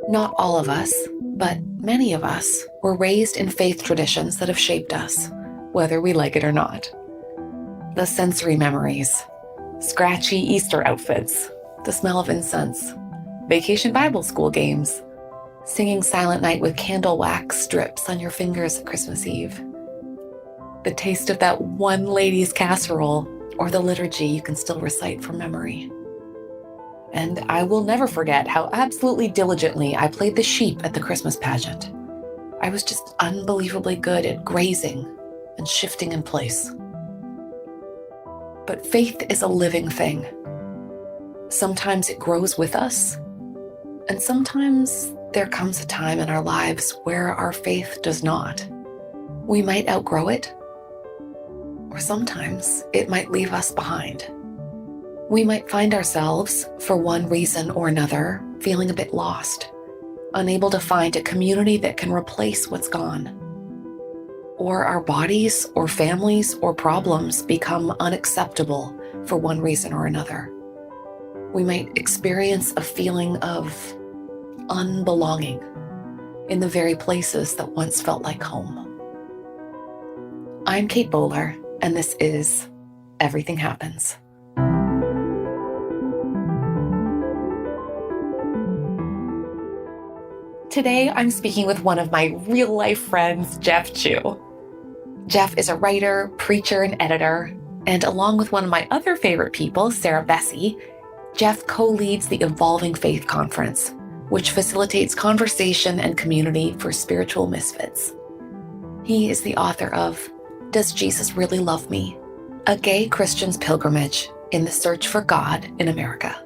Not all of us, but many of us were raised in faith traditions that have shaped us, whether we like it or not. The sensory memories, scratchy Easter outfits, the smell of incense, vacation Bible school games, singing Silent Night with candle wax strips on your fingers at Christmas Eve, the taste of that one lady's casserole, or the liturgy you can still recite from memory. And I will never forget how absolutely diligently I played the sheep at the Christmas pageant. I was just unbelievably good at grazing and shifting in place. But faith is a living thing. Sometimes it grows with us, and sometimes there comes a time in our lives where our faith does not. We might outgrow it, or sometimes it might leave us behind. We might find ourselves, for one reason or another, feeling a bit lost, unable to find a community that can replace what's gone. Or our bodies or families or problems become unacceptable for one reason or another. We might experience a feeling of unbelonging in the very places that once felt like home. I'm Kate Bowler, and this is Everything Happens. Today, I'm speaking with one of my real-life friends, Jeff Chu. Jeff is a writer, preacher, and editor, and along with one of my other favorite people, Sarah Bessie, Jeff co-leads the Evolving Faith Conference, which facilitates conversation and community for spiritual misfits. He is the author of Does Jesus Really Love Me? A Gay Christian's Pilgrimage in the Search for God in America.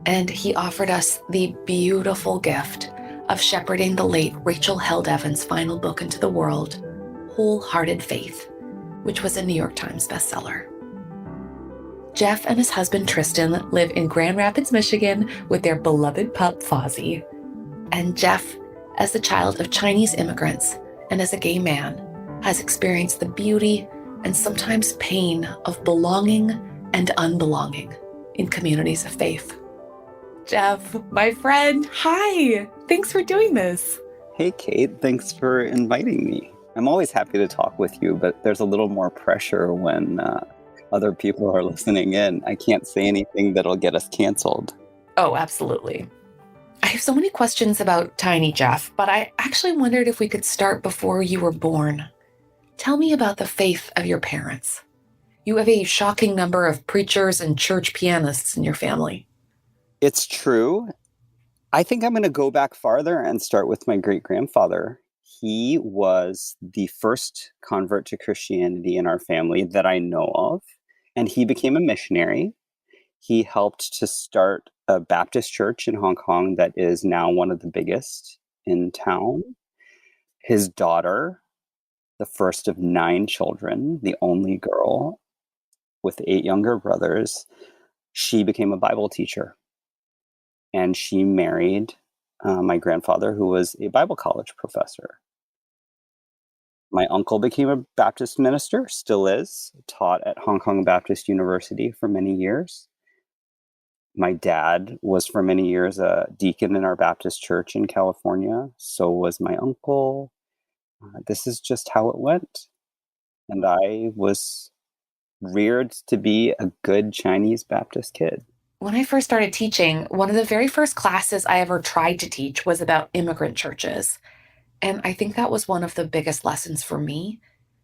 And he offered us the beautiful gift of shepherding the late Rachel Held Evans' final book into the world, Wholehearted Faith, which was a New York Times bestseller. Jeff and his husband Tristan live in Grand Rapids, Michigan with their beloved pup Fozzie. And Jeff, as the child of Chinese immigrants and as a gay man, has experienced the beauty and sometimes pain of belonging and unbelonging in communities of faith. Jeff, my friend, hi. Thanks for doing this. Hey, Kate. Thanks for inviting me. I'm always happy to talk with you, but there's a little more pressure when other people are listening in. I can't say anything that'll get us canceled. Oh, absolutely. I have so many questions about Tiny Jeff, but I actually wondered if we could start before you were born. Tell me about the faith of your parents. You have a shocking number of preachers and church pianists in your family. It's true. I think I'm going to go back farther and start with my great-grandfather. He was the first convert to Christianity in our family that I know of, and he became a missionary. He helped to start a Baptist church in Hong Kong that is now one of the biggest in town. His daughter, the first of 9 children, the only girl with 8 younger brothers, she became a Bible teacher. And she married my grandfather, who was a Bible college professor. My uncle became a Baptist minister, still is, taught at Hong Kong Baptist University for many years. My dad was for many years a deacon in our Baptist church in California. So was my uncle. This is just how it went. And I was reared to be a good Chinese Baptist kid. When I first started teaching, one of the very first classes I ever tried to teach was about immigrant churches. And I think that was one of the biggest lessons for me,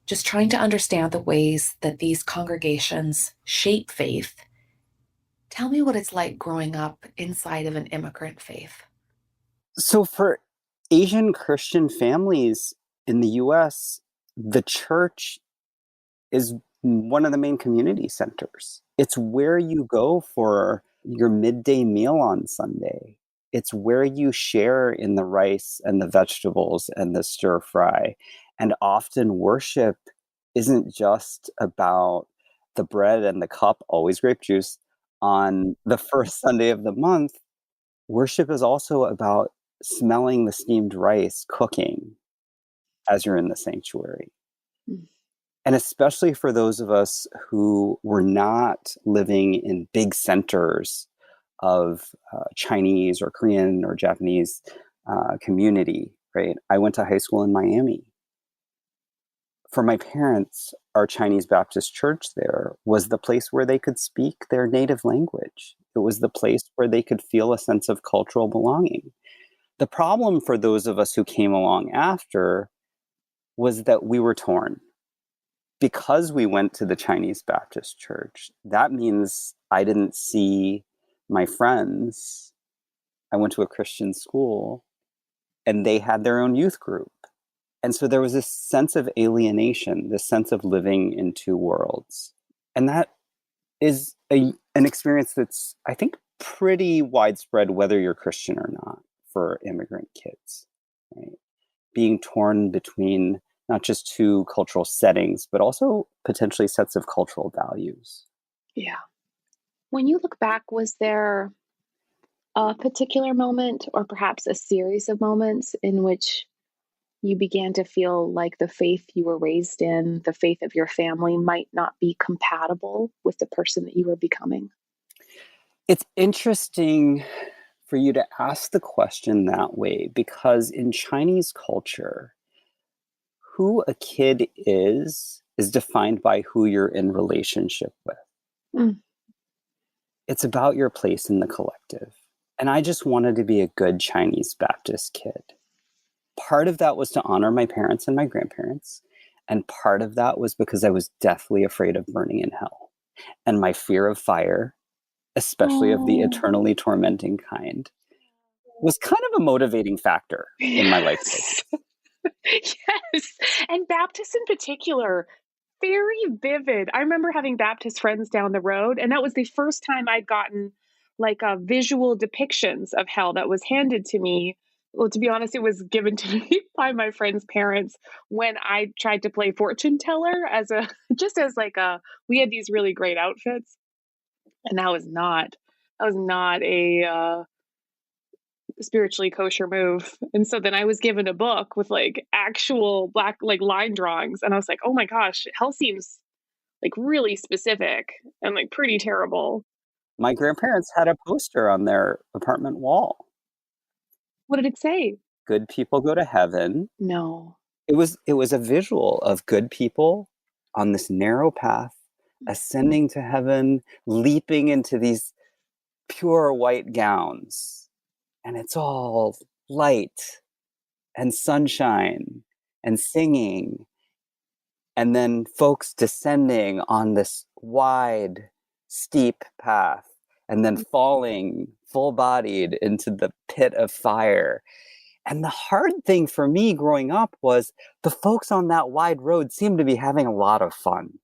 just trying to understand the ways that these congregations shape faith. Tell me what it's like growing up inside of an immigrant faith. So for Asian Christian families in the US, the church is one of the main community centers. It's where you go for your midday meal on Sunday. It's where you share in the rice and the vegetables and the stir fry. And often worship isn't just about the bread and the cup, always grape juice, on the first Sunday of the month. Worship is also about smelling the steamed rice cooking as you're in the sanctuary. And especially for those of us who were not living in big centers of Chinese or Korean or Japanese community, right? I went to high school in Miami. For my parents, our Chinese Baptist church there was the place where they could speak their native language. It was the place where they could feel a sense of cultural belonging. The problem for those of us who came along after was that we were torn. Because we went to the Chinese Baptist church, that means I didn't see my friends. I went to a Christian school and they had their own youth group. And so there was this sense of alienation, this sense of living in two worlds. And that is an experience that's, I think, pretty widespread, whether you're Christian or not, for immigrant kids, right? Being torn between not just two cultural settings, but also potentially sets of cultural values. Yeah. When you look back, was there a particular moment or perhaps a series of moments in which you began to feel like the faith you were raised in, the faith of your family, might not be compatible with the person that you were becoming? It's interesting for you to ask the question that way, because in Chinese culture, who a kid is defined by who you're in relationship with. Mm. It's about your place in the collective. And I just wanted to be a good Chinese Baptist kid. Part of that was to honor my parents and my grandparents. And part of that was because I was deathly afraid of burning in hell. And my fear of fire, especially of the eternally tormenting kind, was kind of a motivating factor in my life choices. Yes. And Baptists in particular, very vivid. I remember having Baptist friends down the road, and that was the first time I'd gotten like visual depictions of hell that was handed to me. Well, to be honest, it was given to me by my friend's parents when I tried to play fortune teller as a just as like a we had these really great outfits, and that was not a spiritually kosher move. And so then I was given a book with like actual black like line drawings, and I was like, oh my gosh, hell seems like really specific and like pretty terrible. My grandparents had a poster on their apartment wall. What did it say? Good people go to heaven. No. It was a visual of good people on this narrow path, ascending to heaven, leaping into these pure white gowns. And it's all light and sunshine and singing. And then folks descending on this wide, steep path and then falling full bodied into the pit of fire. And the hard thing for me growing up was the folks on that wide road seemed to be having a lot of fun.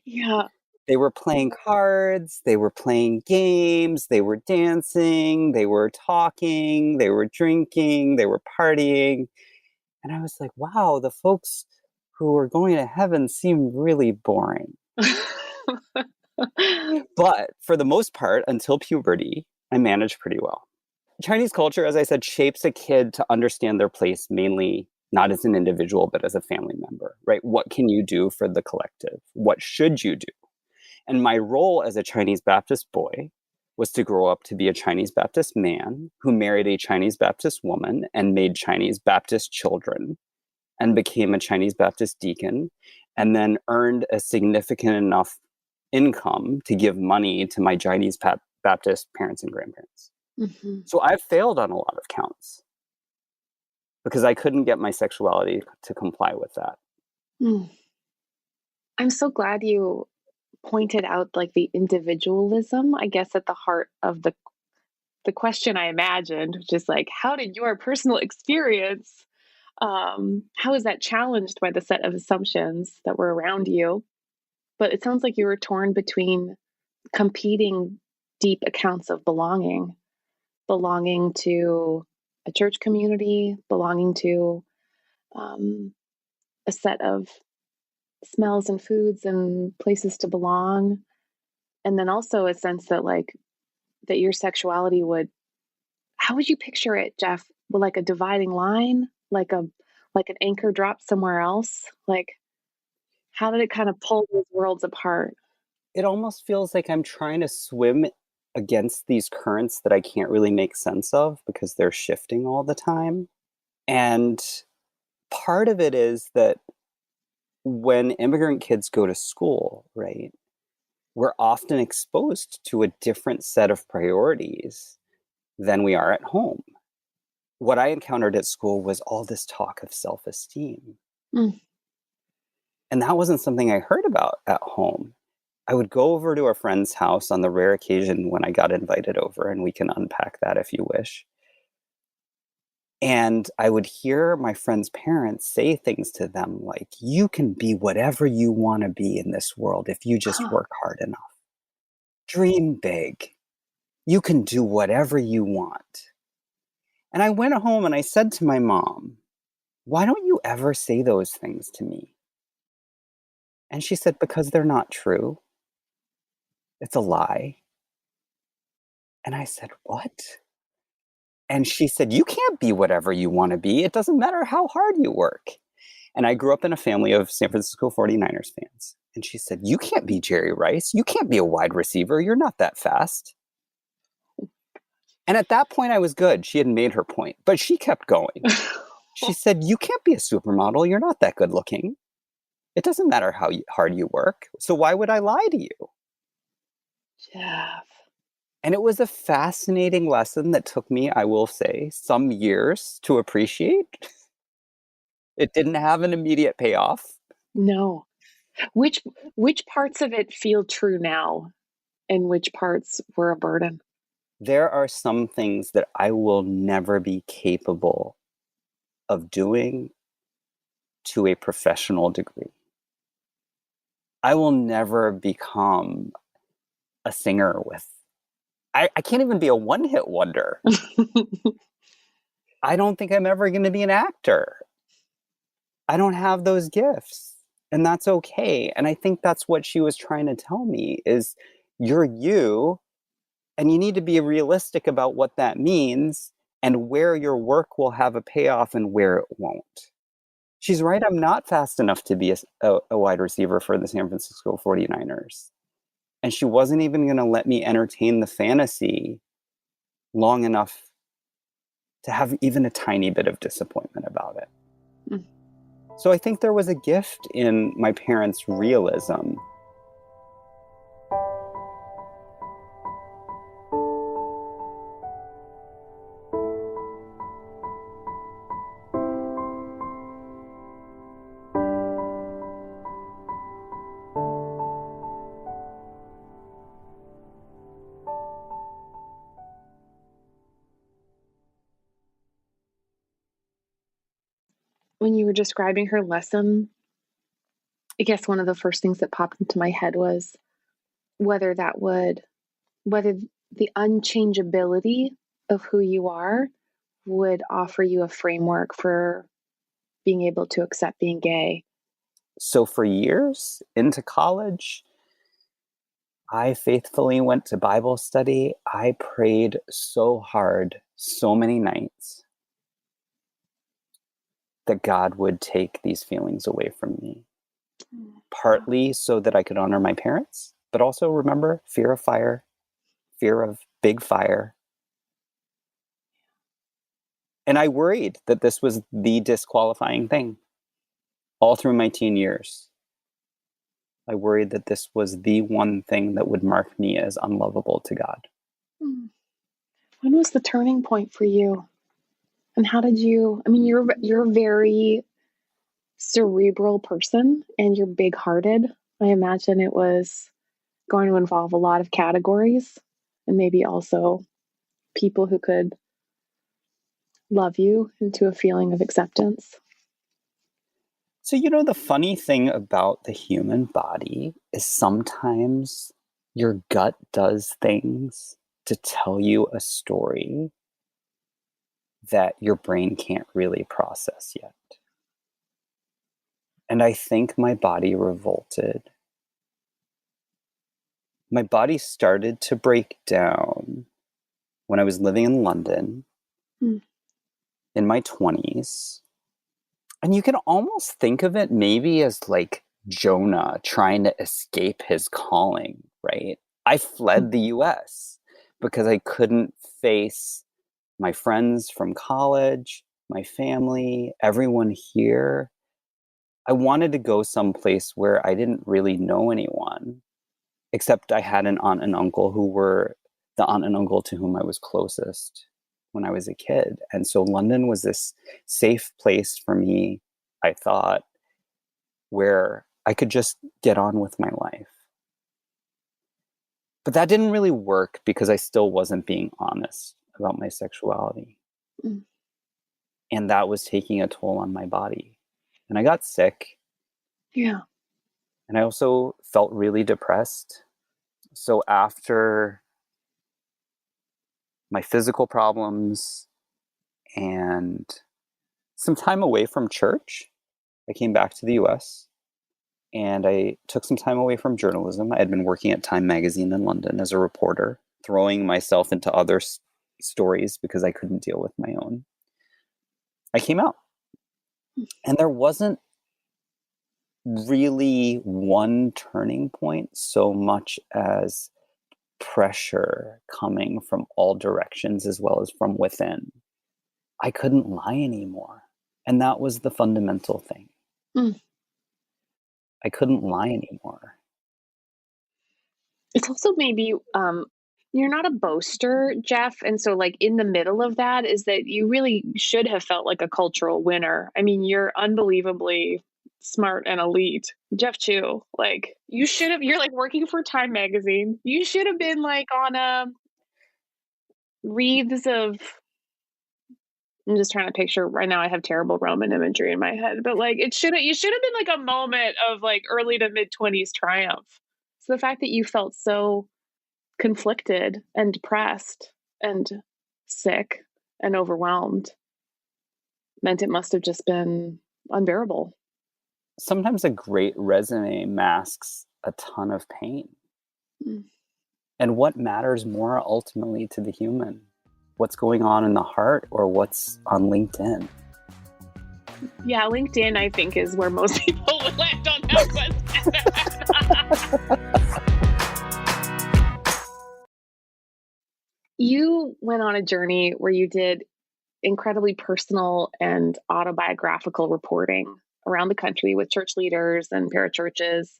Yeah. They were playing cards, they were playing games, they were dancing, they were talking, they were drinking, they were partying. And I was like, wow, the folks who are going to heaven seem really boring. But for the most part, until puberty, I managed pretty well. Chinese culture, as I said, shapes a kid to understand their place mainly not as an individual, but as a family member, right? What can you do for the collective? What should you do? And my role as a Chinese Baptist boy was to grow up to be a Chinese Baptist man who married a Chinese Baptist woman and made Chinese Baptist children and became a Chinese Baptist deacon and then earned a significant enough income to give money to my Chinese Baptist parents and grandparents. Mm-hmm. So I've failed on a lot of counts because I couldn't get my sexuality to comply with that. Mm. I'm so glad you pointed out like the individualism, I guess, at the heart of the question I imagined, which is like, how did your personal experience, how is that challenged by the set of assumptions that were around you? But it sounds like you were torn between competing deep accounts of belonging to a church community, belonging to a set of smells and foods and places to belong. And then also a sense that like that your sexuality would how would you picture it, Jeff? With like a dividing line, like an anchor dropped somewhere else? Like how did it kind of pull those worlds apart? It almost feels like I'm trying to swim against these currents that I can't really make sense of because they're shifting all the time. And part of it is that when immigrant kids go to school, right, we're often exposed to a different set of priorities than we are at home. What I encountered at school was all this talk of self-esteem. Mm. And that wasn't something I heard about at home. I would go over to a friend's house on the rare occasion when I got invited over, and we can unpack that if you wish. And I would hear my friends' parents say things to them like, you can be whatever you want to be in this world if you just work hard enough. Dream big. You can do whatever you want. And I went home and I said to my mom, why don't you ever say those things to me? And she said, because they're not true. It's a lie. And I said, what? And she said, you can't be whatever you want to be. It doesn't matter how hard you work. And I grew up in a family of San Francisco 49ers fans. And she said, you can't be Jerry Rice. You can't be a wide receiver. You're not that fast. And at that point, I was good. She had made her point, but she kept going. She said, you can't be a supermodel. You're not that good looking. It doesn't matter how hard you work. So why would I lie to you? Jeff. And it was a fascinating lesson that took me, I will say, some years to appreciate. It didn't have an immediate payoff. No. Which parts of it feel true now and which parts were a burden? There are some things that I will never be capable of doing to a professional degree. I will never become a singer with, I can't even be a one-hit wonder. I don't think I'm ever going to be an actor. I don't have those gifts, and that's okay. And I think that's what she was trying to tell me is you're you, and you need to be realistic about what that means and where your work will have a payoff and where it won't. She's right. I'm not fast enough to be a wide receiver for the San Francisco 49ers. And she wasn't even going to let me entertain the fantasy long enough to have even a tiny bit of disappointment about it. Mm. So I think there was a gift in my parents' realism. When you were describing her lesson, I guess one of the first things that popped into my head was whether the unchangeability of who you are would offer you a framework for being able to accept being gay. So for years into college, I faithfully went to Bible study. I prayed so hard, so many nights, that God would take these feelings away from me. Partly so that I could honor my parents, but also remember fear of fire, fear of big fire. And I worried that this was the disqualifying thing all through my teen years. I worried that this was the one thing that would mark me as unlovable to God. When was the turning point for you? And how did you, I mean, you're a very cerebral person and you're big-hearted. I imagine it was going to involve a lot of categories and maybe also people who could love you into a feeling of acceptance. So, the funny thing about the human body is sometimes your gut does things to tell you a story that your brain can't really process yet. And I think my body revolted. My body started to break down when I was living in London in my 20s. And you can almost think of it maybe as like Jonah trying to escape his calling, right? I fled the US. because I couldn't face my friends from college, my family, everyone here. I wanted to go someplace where I didn't really know anyone, except I had an aunt and uncle who were the aunt and uncle to whom I was closest when I was a kid. And so London was this safe place for me, I thought, where I could just get on with my life. But that didn't really work because I still wasn't being honest about my sexuality. Mm. And that was taking a toll on my body. And I got sick. Yeah. And I also felt really depressed. So after my physical problems and some time away from church, I came back to the US and I took some time away from journalism. I had been working at Time magazine in London as a reporter, throwing myself into other stories because I couldn't deal with my own. I came out. And there wasn't really one turning point so much as pressure coming from all directions as well as from within. I couldn't lie anymore. And that was the fundamental thing. Mm. I couldn't lie anymore. It's also maybe you're not a boaster, Jeff. And so, like, in the middle of that is that you really should have felt like a cultural winner. I mean, you're unbelievably smart and elite. Jeff Chu, like, you're like working for Time magazine. You should have been like on a wreaths of, I'm just trying to picture right now. I have terrible Roman imagery in my head, but like, you should have been like a moment of like early to mid 20s triumph. So the fact that you felt so conflicted and depressed and sick and overwhelmed meant it must have just been unbearable. Sometimes a great resume masks a ton of pain. Mm. And what matters more ultimately to the human? What's going on in the heart or what's on LinkedIn? Yeah, LinkedIn, I think, is where most people would land on that question. You went on a journey where you did incredibly personal and autobiographical reporting around the country with church leaders and parachurches,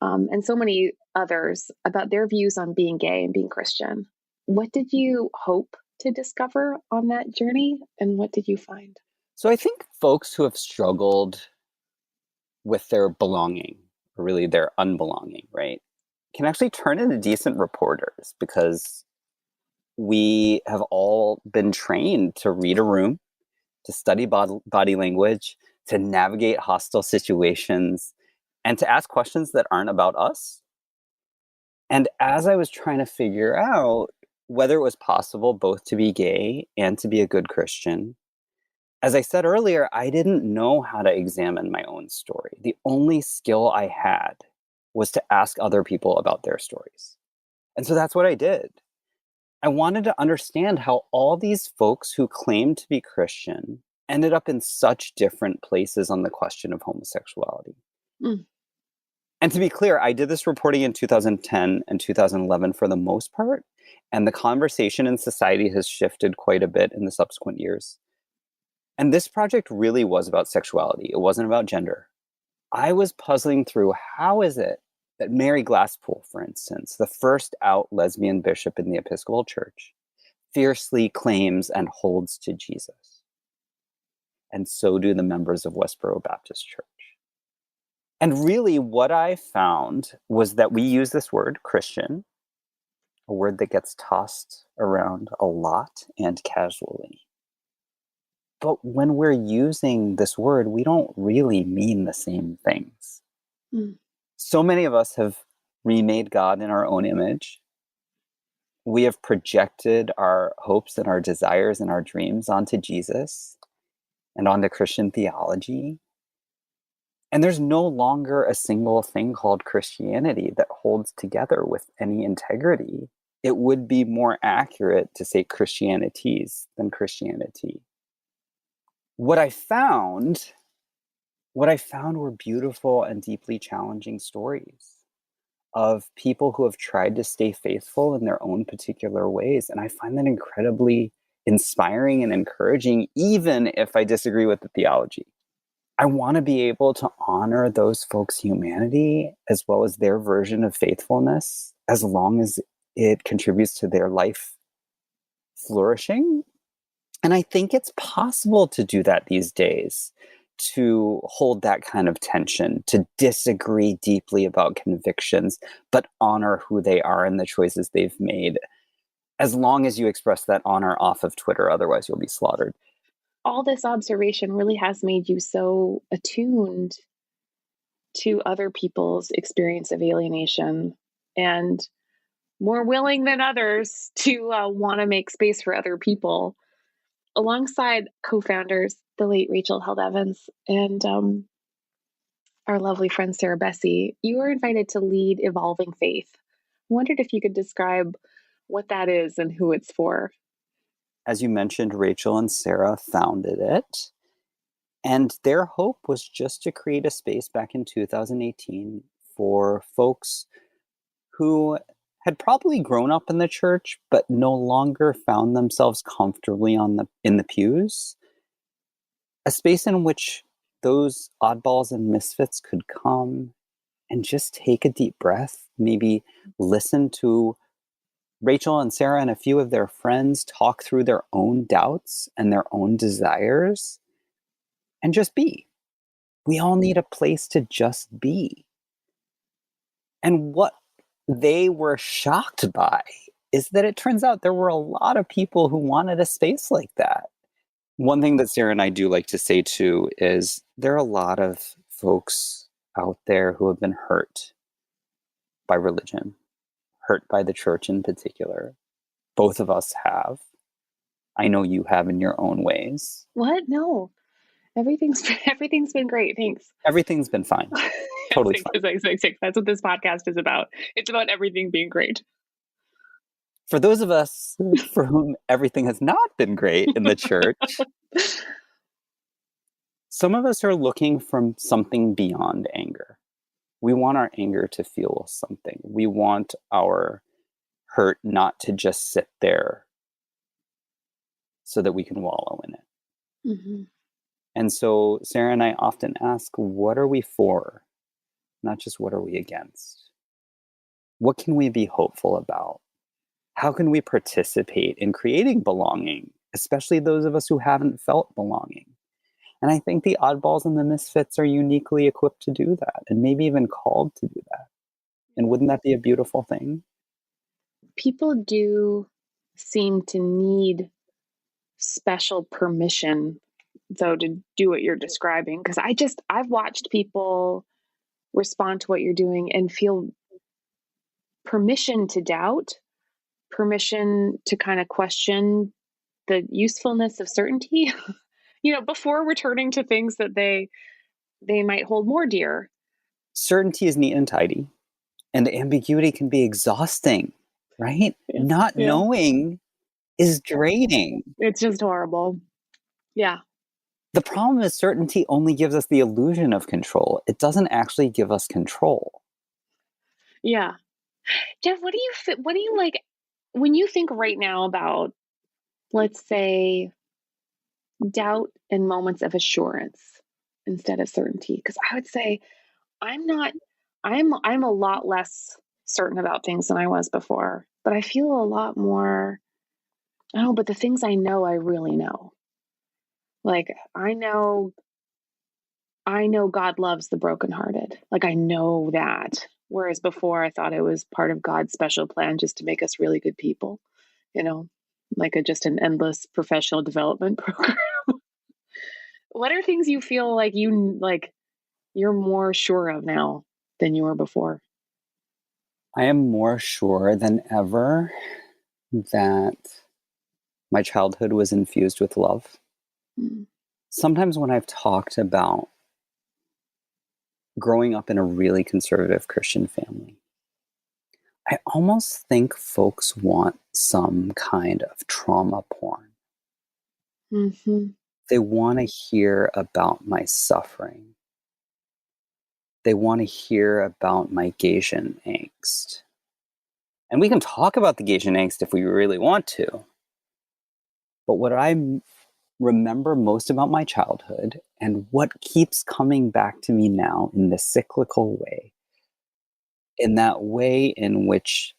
and so many others about their views on being gay and being Christian. What did you hope to discover on that journey, and what did you find? So I think folks who have struggled with their belonging, or really their unbelonging, right, can actually turn into decent reporters because we have all been trained to read a room, to study body language, to navigate hostile situations, and to ask questions that aren't about us. And as I was trying to figure out whether it was possible both to be gay and to be a good Christian, as I said earlier, I didn't know how to examine my own story. The only skill I had was to ask other people about their stories. And so that's what I did. I wanted to understand how all these folks who claimed to be Christian ended up in such different places on the question of homosexuality. Mm. And to be clear, I did this reporting in 2010 and 2011 for the most part, and the conversation in society has shifted quite a bit in the subsequent years. And this project really was about sexuality. It wasn't about gender. I was puzzling through how is it that Mary Glasspool, for instance, the first out lesbian bishop in the Episcopal Church, fiercely claims and holds to Jesus. And so do the members of Westboro Baptist Church. And really what I found was that we use this word, Christian, a word that gets tossed around a lot and casually. But when we're using this word, we don't really mean the same things. Mm. So many of us have remade God in our own image. We have projected our hopes and our desires and our dreams onto Jesus and onto Christian theology. And there's no longer a single thing called Christianity that holds together with any integrity. It would be more accurate to say Christianities than Christianity. What I found were beautiful and deeply challenging stories of people who have tried to stay faithful in their own particular ways. And I find that incredibly inspiring and encouraging, even if I disagree with the theology. I want to be able to honor those folks' humanity as well as their version of faithfulness, as long as it contributes to their life flourishing. And I think it's possible to do that these days, to hold that kind of tension, to disagree deeply about convictions, but honor who they are and the choices they've made, as long as you express that honor off of Twitter. Otherwise, you'll be slaughtered. All this observation really has made you so attuned to other people's experience of alienation and more willing than others to want to make space for other people. Alongside co-founders, the late Rachel Held Evans and our lovely friend Sarah Bessey, you were invited to lead Evolving Faith. I wondered if you could describe what that is and who it's for. As you mentioned, Rachel and Sarah founded it. And their hope was just to create a space back in 2018 for folks who had probably grown up in the church, but no longer found themselves comfortably in the pews. A space in which those oddballs and misfits could come and just take a deep breath, maybe listen to Rachel and Sarah and a few of their friends talk through their own doubts and their own desires, and just be. We all need a place to just be. And what they were shocked by is that it turns out there were a lot of people who wanted a space like that. One thing that Sarah and I do like to say too is there are a lot of folks out there who have been hurt by religion, hurt by the church in particular. Both of us have. I know you have in your own ways. What? No. Everything's been great. Thanks. Everything's been fine. Totally fine. That's what this podcast is about. It's about everything being great. For those of us for whom everything has not been great in the church, some of us are looking from something beyond anger. We want our anger to feel something. We want our hurt not to just sit there so that we can wallow in it. Mm-hmm. And so Sarah and I often ask, what are we for? Not just what are we against? What can we be hopeful about? How can we participate in creating belonging, especially those of us who haven't felt belonging? And I think the oddballs and the misfits are uniquely equipped to do that, and maybe even called to do that. And wouldn't that be a beautiful thing? People do seem to need special permission, though, to do what you're describing. Because I've watched people respond to what you're doing and feel permission to doubt, permission to kind of question the usefulness of certainty, before returning to things that they might hold more dear. Certainty is neat and tidy, and ambiguity can be exhausting, right? Yeah. Not knowing is draining. It's just horrible. Yeah. The problem is certainty only gives us the illusion of control. It doesn't actually give us control. Yeah. Jeff, what do you like when you think right now about, let's say, doubt and moments of assurance instead of certainty? Because I would say I'm a lot less certain about things than I was before, but I feel a lot more, I don't know, but the things I know, I really know. Like, I know God loves the brokenhearted. Like, I know that. Whereas before I thought it was part of God's special plan just to make us really good people, like just an endless professional development program. What are things you feel like you're more sure of now than you were before? I am more sure than ever that my childhood was infused with love. Mm. Sometimes when I've talked about growing up in a really conservative Christian family, I almost think folks want some kind of trauma porn. Mm-hmm. They want to hear about my suffering. They want to hear about my Gaysian angst. And we can talk about the Gaysian angst if we really want to. But what I remember most about my childhood, and what keeps coming back to me now in this cyclical way, in that way in which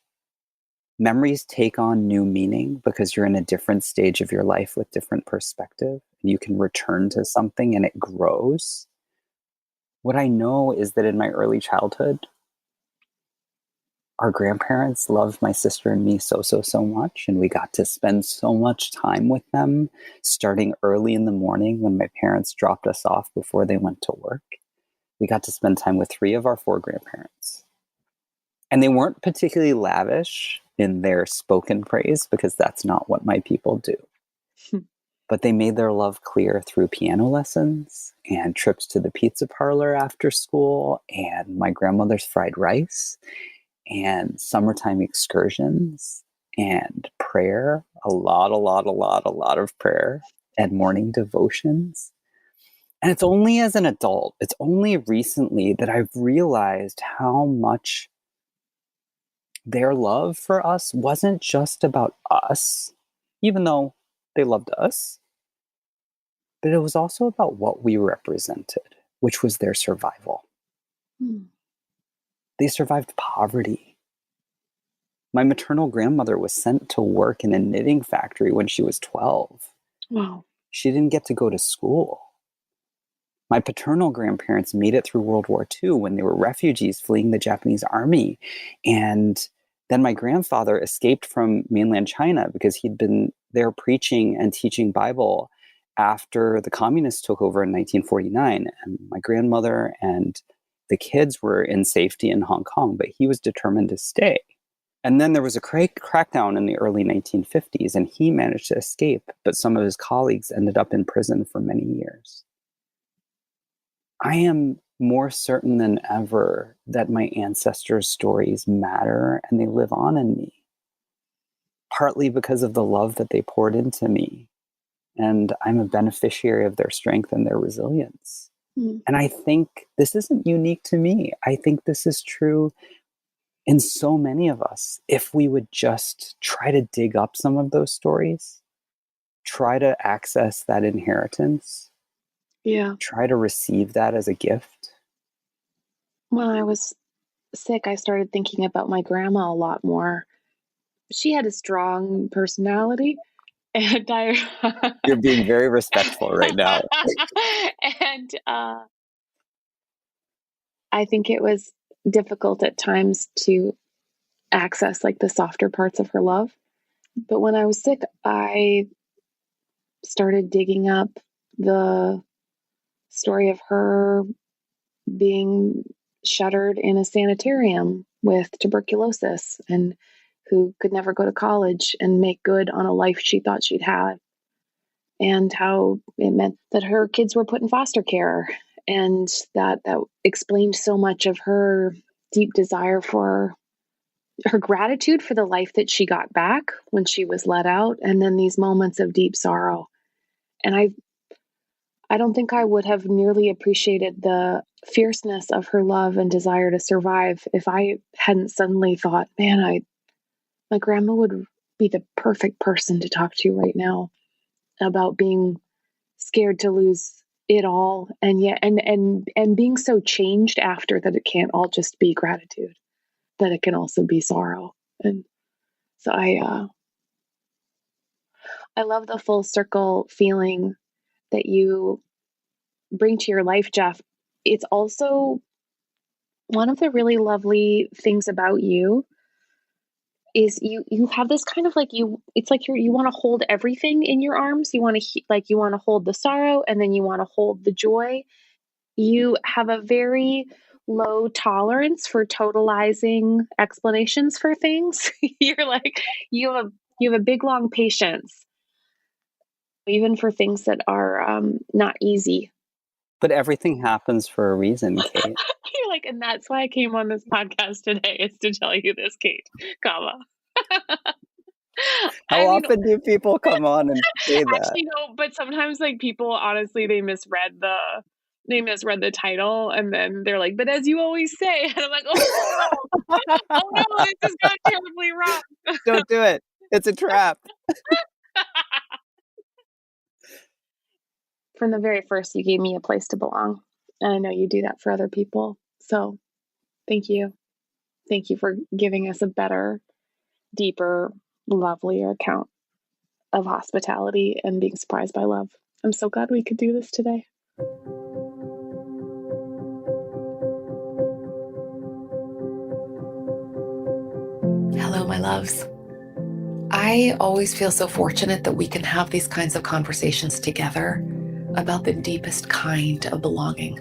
memories take on new meaning because you're in a different stage of your life with different perspective, and you can return to something and it grows. What I know is that in my early childhood, our grandparents loved my sister and me so much, and we got to spend so much time with them, starting early in the morning when my parents dropped us off before they went to work. We got to spend time with 3 of our 4 grandparents. And they weren't particularly lavish in their spoken praise, because that's not what my people do. But they made their love clear through piano lessons and trips to the pizza parlor after school, and my grandmother's fried rice, and summertime excursions, and prayer, a lot of prayer, and morning devotions. And it's only as an adult, it's only recently that I've realized how much their love for us wasn't just about us, even though they loved us, but it was also about what we represented, which was their survival. They survived poverty. My maternal grandmother was sent to work in a knitting factory when she was 12. Wow. She didn't get to go to school. My paternal grandparents made it through World War II when they were refugees fleeing the Japanese army. And then my grandfather escaped from mainland China because he'd been there preaching and teaching Bible after the communists took over in 1949. And my grandmother and the kids were in safety in Hong Kong, but he was determined to stay. And then there was a crackdown in the early 1950s, and he managed to escape, but some of his colleagues ended up in prison for many years. I am more certain than ever that my ancestors' stories matter and they live on in me, partly because of the love that they poured into me. And I'm a beneficiary of their strength and their resilience. And I think this isn't unique to me. I think this is true in so many of us. If we would just try to dig up some of those stories, try to access that inheritance, try to receive that as a gift. When I was sick, I started thinking about my grandma a lot more. She had a strong personality, and You're being very respectful right now. and I think it was difficult at times to access like the softer parts of her love. But when I was sick, I started digging up the story of her being shuttered in a sanitarium with tuberculosis, and who could never go to college and make good on a life she thought she'd had, and how it meant that her kids were put in foster care, and that explained so much of her deep desire for her gratitude for the life that she got back when she was let out, and then these moments of deep sorrow. And I don't think I would have nearly appreciated the fierceness of her love and desire to survive if I hadn't suddenly thought, man, my grandma would be the perfect person to talk to right now about being scared to lose it all, and yet and being so changed after that it can't all just be gratitude, that it can also be sorrow. And so I love the full circle feeling that you bring to your life, Jeff. It's also one of the really lovely things about you is you have this kind of like it's like you want to hold everything in your arms. You want to you want to hold the sorrow, and then you want to hold the joy. You have a very low tolerance for totalizing explanations for things. You're like you have a big long patience, even for things that are not easy. But everything happens for a reason, Kate. You're like, and that's why I came on this podcast today, is to tell you this, Kate, comma. How often do people come on and say that? Actually, no, but sometimes like people honestly, they misread they misread the title, and then they're like, "But as you always say," and I'm like, "Oh no, oh no, this has gone terribly wrong." Don't do it. It's a trap. From the very first, you gave me a place to belong, and I know you do that for other people. So thank you. Thank you for giving us a better, deeper, lovelier account of hospitality and being surprised by love. I'm so glad we could do this today. Hello, my loves. I always feel so fortunate that we can have these kinds of conversations together about the deepest kind of belonging.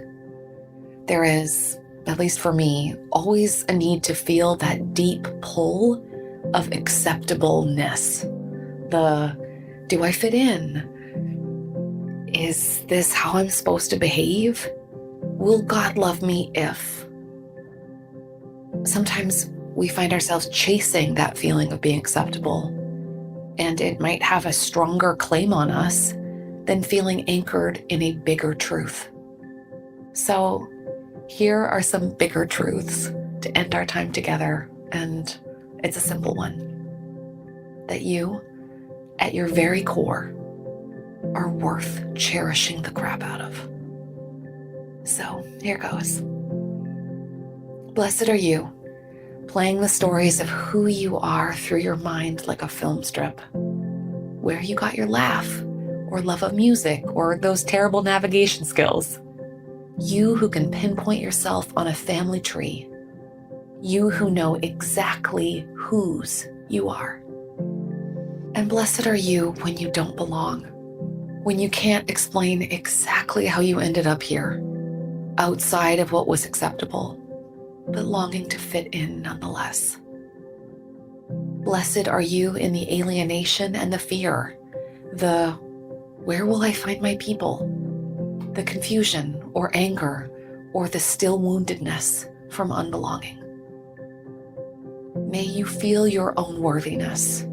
There is, at least for me, always a need to feel that deep pull of acceptableness. Do I fit in? Is this how I'm supposed to behave? Will God love me if? Sometimes we find ourselves chasing that feeling of being acceptable, and it might have a stronger claim on us than feeling anchored in a bigger truth. So here are some bigger truths to end our time together, and it's a simple one. That you, at your very core, are worth cherishing the crap out of. So here goes. Blessed are you, playing the stories of who you are through your mind like a film strip. Where you got your laugh, or love of music, or those terrible navigation skills. You who can pinpoint yourself on a family tree. You who know exactly whose you are. And blessed are you when you don't belong, when you can't explain exactly how you ended up here, outside of what was acceptable, but longing to fit in nonetheless. Blessed are you in the alienation and the fear, the where will I find my people, the confusion or anger or the still woundedness from unbelonging. May you feel your own worthiness.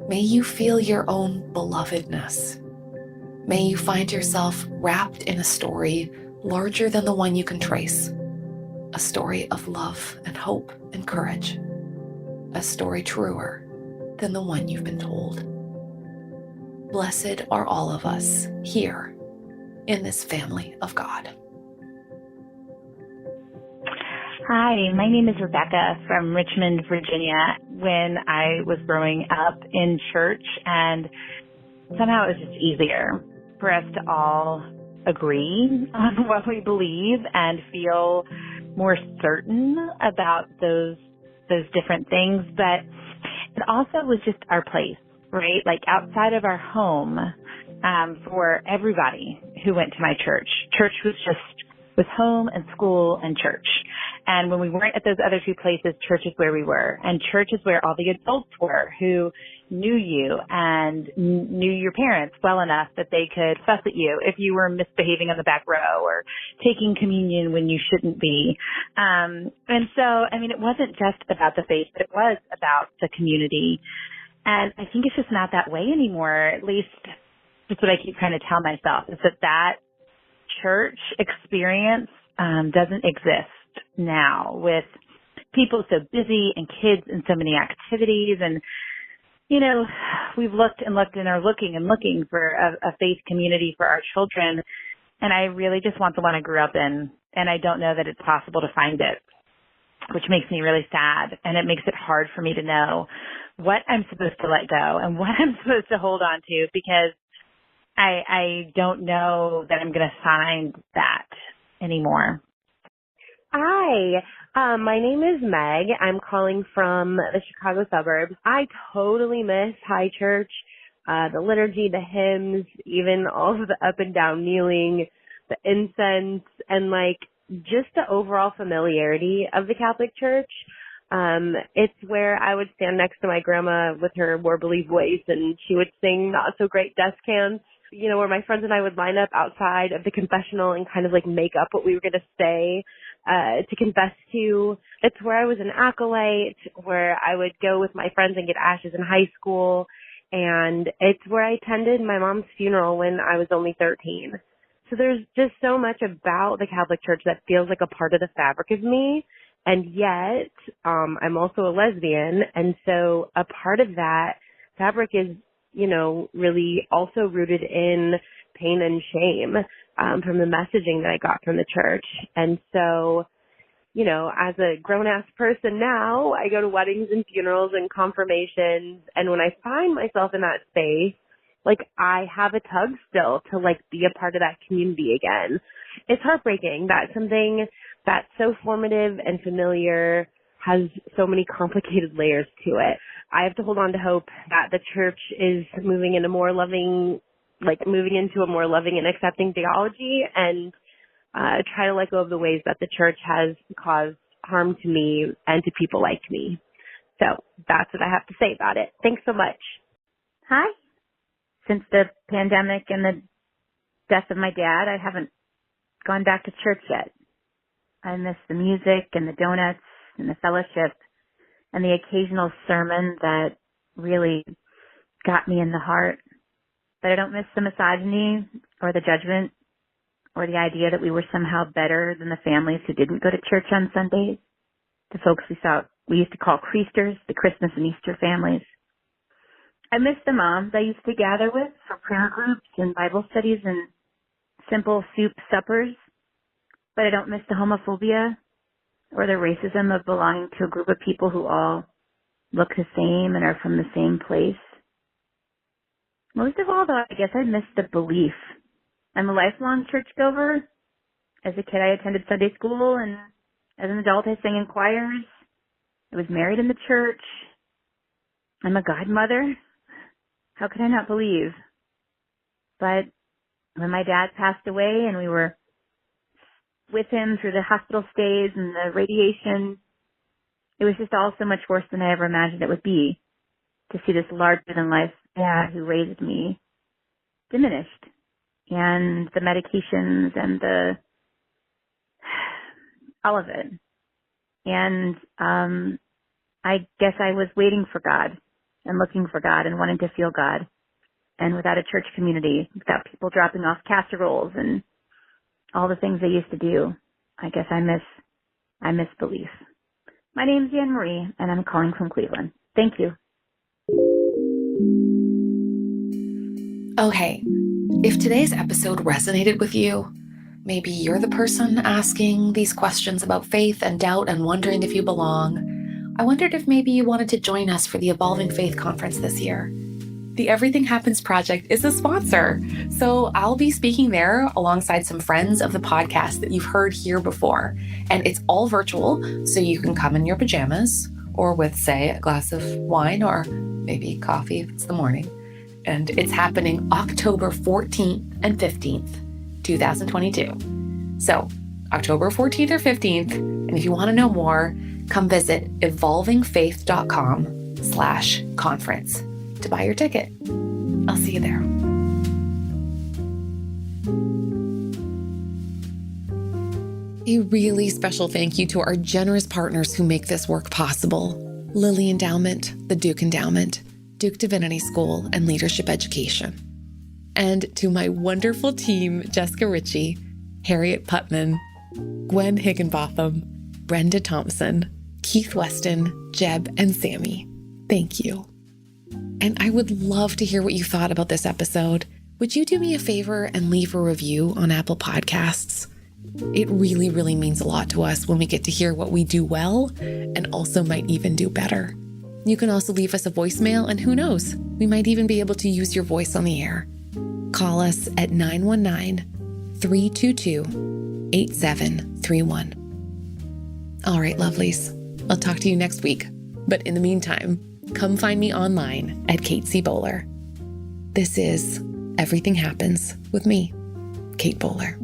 May you feel your own belovedness. May you find yourself wrapped in a story larger than the one you can trace, a story of love and hope and courage, a story truer than the one you've been told. Blessed are all of us here in this family of God. Hi, my name is Rebecca from Richmond, Virginia. When I was growing up in church, and somehow it was just easier for us to all agree on what we believe and feel more certain about those different things. But it also was just our place, right? Like outside of our home, for everybody who went to my church. Church was home and school and church. And when we weren't at those other two places, church is where we were. And church is where all the adults were who knew you and knew your parents well enough that they could fuss at you if you were misbehaving on the back row or taking communion when you shouldn't be. And so, I mean, it wasn't just about the faith, but it was about the community. And I think it's just not that way anymore. At least that's what I keep trying to tell myself, is that church experience doesn't exist now, with people so busy and kids and so many activities. And, you know, we've looked and looked and are looking and looking for a faith community for our children. And I really just want the one I grew up in. And I don't know that it's possible to find it, which makes me really sad. And it makes it hard for me to know what I'm supposed to let go and what I'm supposed to hold on to, because I don't know that I'm going to find that anymore. Hi, my name is Meg. I'm calling from the Chicago suburbs. I totally miss high church, the liturgy, the hymns, even all of the up and down kneeling, the incense, and like just the overall familiarity of the Catholic Church. It's where I would stand next to my grandma with her warbly voice, and she would sing not so great descants, you know, where my friends and I would line up outside of the confessional and kind of like make up what we were going to say to confess to. It's where I was an acolyte, where I would go with my friends and get ashes in high school. And it's where I attended my mom's funeral when I was only 13. So there's just so much about the Catholic Church that feels like a part of the fabric of me. And yet, I'm also a lesbian. And so a part of that fabric is, really also rooted in pain and shame, from the messaging that I got from the church. And so, as a grown-ass person now, I go to weddings and funerals and confirmations. And when I find myself in that space, I have a tug still to, be a part of that community again. It's heartbreaking that something that's so formative and familiar has so many complicated layers to it. I have to hold on to hope that the church is moving into a more loving and accepting theology, and try to let go of the ways that the church has caused harm to me and to people like me. So that's what I have to say about it. Thanks so much. Hi. Since the pandemic and the death of my dad, I haven't gone back to church yet. I miss the music and the donuts and the fellowship and the occasional sermon that really got me in the heart. But I don't miss the misogyny or the judgment or the idea that we were somehow better than the families who didn't go to church on Sundays, the folks we used to call creasters, the Christmas and Easter families. I miss the moms I used to gather with for prayer groups and Bible studies and simple soup suppers, but I don't miss the homophobia or the racism of belonging to a group of people who all look the same and are from the same place. Most of all, though, I guess I miss the belief. I'm a lifelong churchgoer. As a kid, I attended Sunday school, and as an adult, I sang in choirs. I was married in the church. I'm a godmother. How could I not believe? But when my dad passed away and we were with him through the hospital stays and the radiation, it was just all so much worse than I ever imagined it would be, to see this larger-than-life dad who raised me diminished, and the medications and all of it. And I guess I was waiting for God and looking for God and wanting to feel God. And without a church community, without people dropping off casseroles and all the things they used to do, I guess I miss belief. My name's Anne Marie, and I'm calling from Cleveland. Thank you. Okay, if today's episode resonated with you, maybe you're the person asking these questions about faith and doubt and wondering if you belong. I wondered if maybe you wanted to join us for the Evolving Faith Conference this year. The Everything Happens Project is a sponsor, so I'll be speaking there alongside some friends of the podcast that you've heard here before. And it's all virtual, so you can come in your pajamas or with, say, a glass of wine or maybe coffee if it's the morning. And it's happening October 14th and 15th, 2022. So October 14th or 15th, and if you want to know more, come visit evolvingfaith.com/conference to buy your ticket. I'll see you there. A really special thank you to our generous partners who make this work possible: Lilly Endowment, the Duke Endowment, Duke Divinity School, and Leadership Education. And to my wonderful team, Jessica Ritchie, Harriet Putman, Gwen Higginbotham, Brenda Thompson, Keith Weston, Jeb, and Sammy. Thank you. And I would love to hear what you thought about this episode. Would you do me a favor and leave a review on Apple Podcasts? It really, really means a lot to us when we get to hear what we do well and also might even do better. You can also leave us a voicemail, and who knows, we might even be able to use your voice on the air. Call us at 919-322-8731. All right, lovelies, I'll talk to you next week. But in the meantime, come find me online at Kate C. Bowler. This is Everything Happens with me, Kate Bowler.